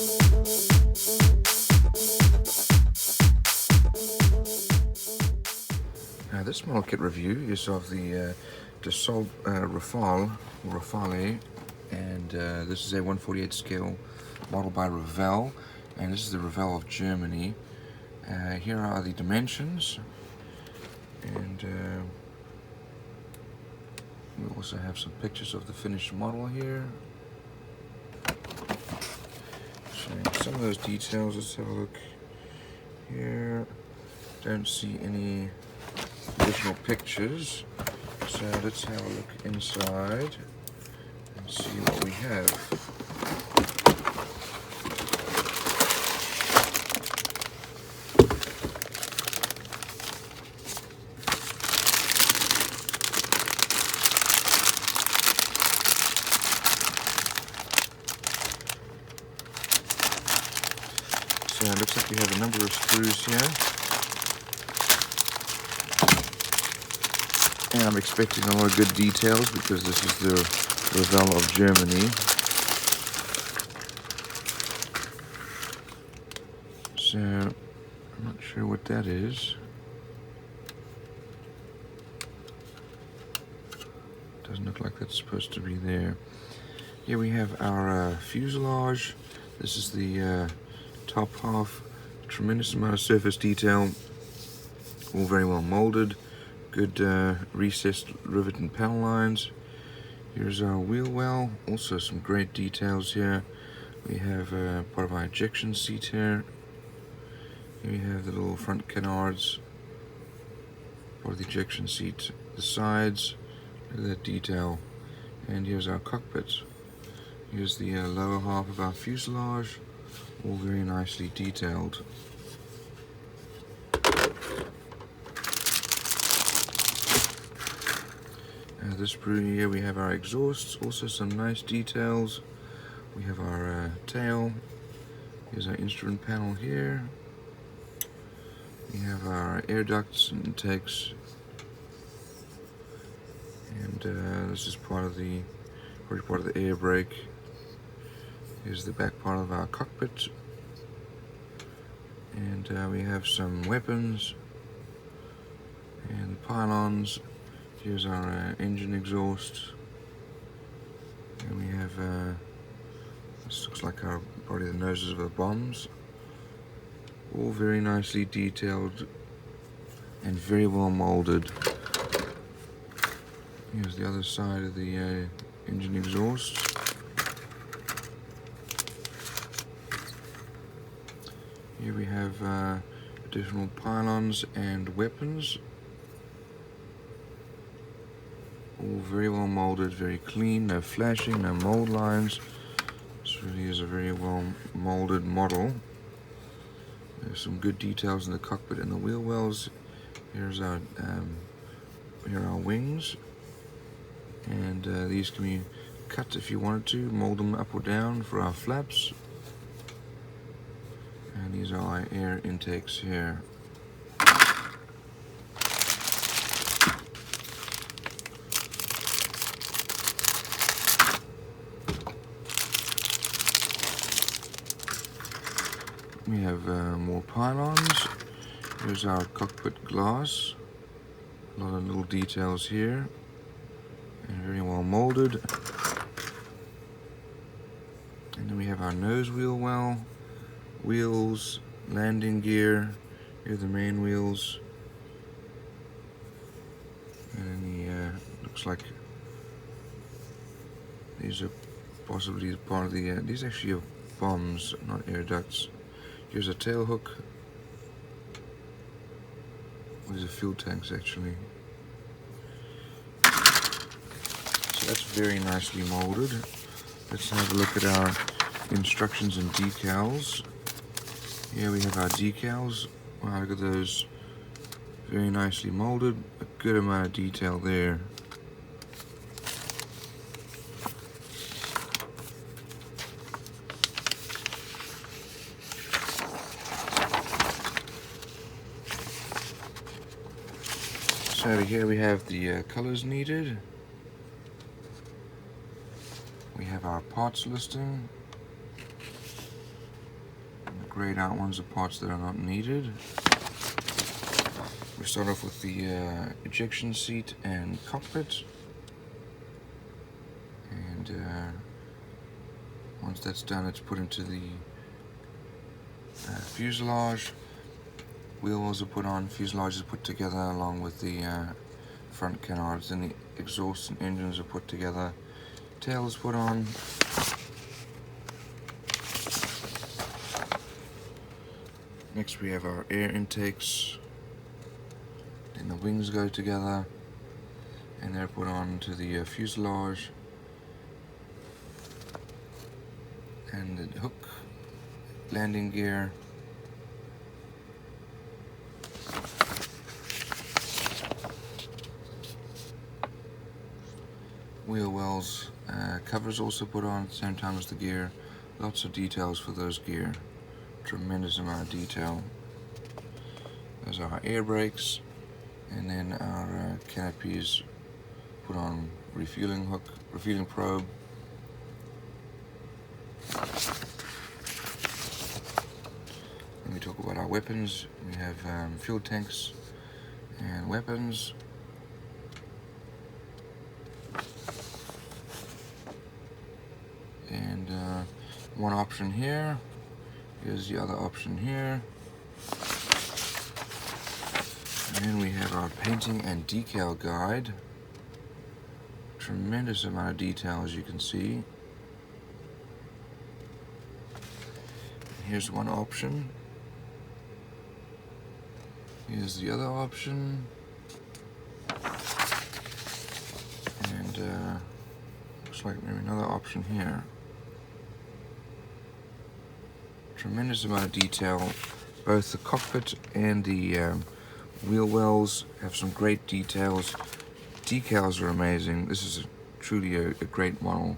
Now this model kit review is of the Dassault Rafale, and this is a 1/48 scale model by Revell, and this is the Revell of Germany. Here are the dimensions, and we also have some pictures of the finished model here. Showing some of those details. Let's have a look here. Don't see any additional pictures, so let's have a look inside and see what we have. So it looks like we have a number of screws here. And I'm expecting a lot of good details because this is the Revell of Germany. So, I'm not sure what that is. Doesn't look like that's supposed to be there. Here we have our fuselage. This is the top half. Tremendous amount of surface detail. All very well molded. Good recessed rivet and panel lines. Here's our wheel well. Also some great details here. We have part of our ejection seat here. Here we have the little front canards. Part of the ejection seat. The sides. Look at that detail. And here's our cockpit. Here's the lower half of our fuselage. All very nicely detailed. This sprue here, we have our exhausts, also some nice details. We have our tail. Here's our instrument panel here. We have our air ducts and intakes. And this is probably part of the air brake. Here's the back part of our cockpit. And we have some weapons and pylons. Here's our engine exhaust, and we have this looks like probably the noses of the bombs. All very nicely detailed and very well molded. Here's the other side of the engine exhaust. Here we have additional pylons and weapons. All very well molded, very clean, no flashing, no mold lines. This really is a very well molded model. There's some good details in the cockpit and the wheel wells. Here are our wings, and these can be cut if you wanted to, mold them up or down for our flaps. And these are our air intakes here. We have more pylons. Here's our cockpit glass. A lot of little details here. And very well molded. And then we have our nose wheel well. Wheels, landing gear. Here are the main wheels. And then looks like these are possibly part of the, these actually are bombs, not air ducts. Here's a tail hook. These are fuel tanks actually. So that's very nicely molded. Let's have a look at our instructions and decals. Here we have our decals. Wow, look at those. Very nicely molded. A good amount of detail there. So over here we have the colors needed. We have our parts listing. grayed out ones, the parts that are not needed. We start off with the ejection seat and cockpit. And once that's done, it's put into the fuselage. Wheels are put on, fuselage is put together along with the front canards, and the exhaust and engines are put together. Tail is put on. Next we have our air intakes. Then the wings go together and they're put on to the fuselage. And the hook, landing gear. Wheel wells, covers also put on at the same time as the gear. Lots of details for those gear. Tremendous amount of detail. Those are our air brakes, and then our canopies put on refueling hook, refueling probe. Then we talk about our weapons. We have fuel tanks and weapons. And one option here. Here's the other option here. And then we have our painting and decal guide. Tremendous amount of detail, as you can see. Here's one option. Here's the other option. And looks like maybe another option here. Tremendous amount of detail. Both the cockpit and the wheel wells have some great details. Decals are amazing. This is truly a great model.